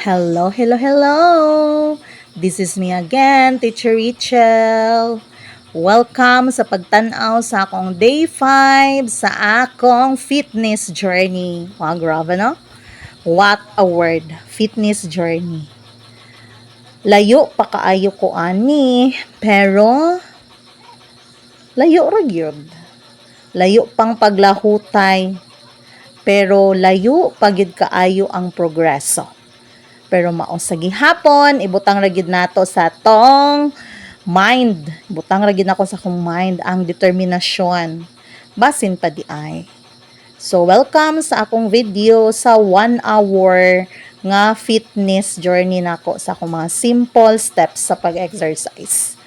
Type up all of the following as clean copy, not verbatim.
Hello, hello, hello! This is me again, Teacher Rachel. Welcome sa pagtanaw sa akong day 5 sa akong fitness journey. Wow, grabe no? What a word, fitness journey. Layo pa kaayo ko ani, pero layo ra gyud. Layo pang paglahutay, pero layo pagid kaayo ang progreso. Pero maong sa gihapon, ibutang ragid nato sa tong mind. Ibutang ragid nako sa akong mind ang determinasyon. Basin pa di ay. So, welcome sa akong video sa 1 hour nga fitness journey nako sa akong mga simple steps sa pag-exercise.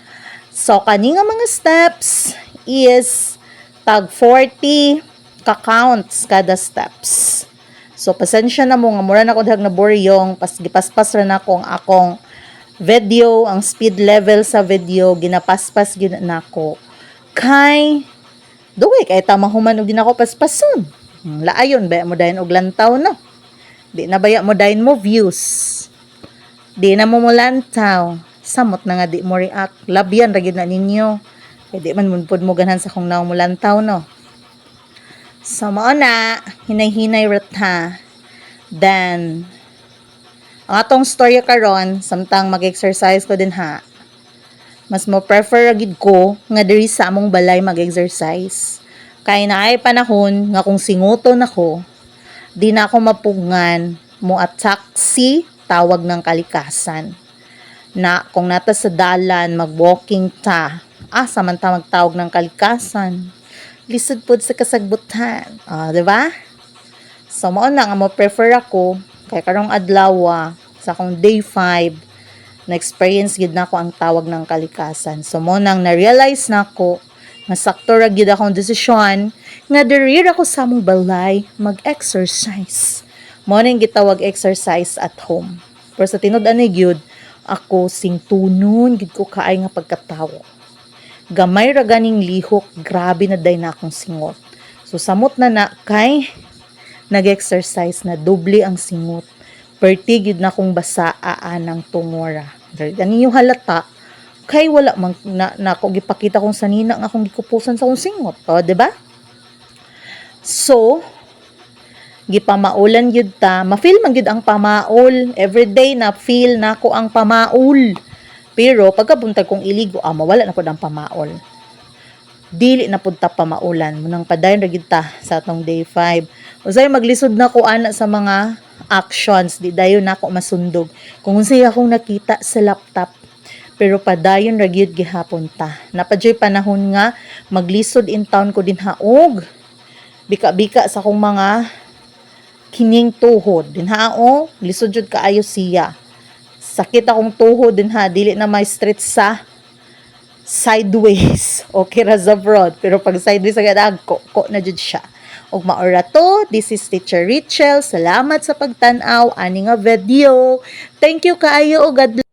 So, kani nga mga steps is tag 40 ka-counts kada steps. So, pasensya na mo nga mura na ko dahag na boryong, gipaspas ra na ko ang akong video, ang speed level sa video, ginapaspas gyud na ko. Kay, duwi, kay tamahuman og din ako paspason. Laayon, baya mo dahin og lantaw, no? Di na baya mo dahin mo views. Di na mo lantaw. Samot na nga di mo react. Labyan, ragid na ninyo. Kaya di man munpod mo ganhan sa kung naong mo lantaw, no? So, mao na, hinay-hinay rata. Then, ang atong storya karon, samtang mag-exercise ko din ha, mas mo prefer agid ko nga diri sa among balay mag-exercise. Kaya na ay panahon nga kung singuton ako, di na ako mapugngan mo attack si tawag ng kalikasan. Na kung nata sa dalan, mag-walking ta, samanta magtawag ng kalikasan. Lisod pod sa kasagbutan. Diba? So, mao na nga mo prefer ako kay karong adlaw sa akong day 5 na experience gid nako ang tawag ng kalikasan. So, mo nang na-realize nako nga sakto ra gid akong desisyon nga diri ako sa among balay mag-exercise. Mo ning gitawag exercise at home. Pero sa tinud-an ni gyud ako sing tunon gid ko kaay nga pagkatawo. Gamay ra ganing lihok, grabe na day na akong singot. So, samot na kay nag-exercise na doble ang singot. Pertigid na kong basaa ng tungora. Dali yung halata, kay wala man na ako gipakita kong sanina nga akong gikupusan sa akong singot. O, diba? So, gipamaulan yun ta. Ma-feel man yun ang pamaol. Everyday na feel na ko ang pamaol. Pero pagkabuntag kong iligo, mawala na po ang pamaol. Dili na po ta pamaulan. Munang padayon ragid ta sa atong day 5. Usay maglisod na ko ana sa mga actions. Di dayon na ako masundog. Kung unsay akong nakita sa laptop. Pero padayon ragid gihapon ta. Napadyoy panahon nga maglisod in town ko din haog. Bika-bika sa akong mga kining tuhod. Din hao, lisod jud kaayo siya. Sakit akong tuhod din ha, dili na may stretch sa sideways. Okay ra sa broad, pero pag sideways agad ko na jud siya. Og maora to, this is Teacher Rachel. Salamat sa pagtan-aw ani nga video. Thank you kaayo og God bless.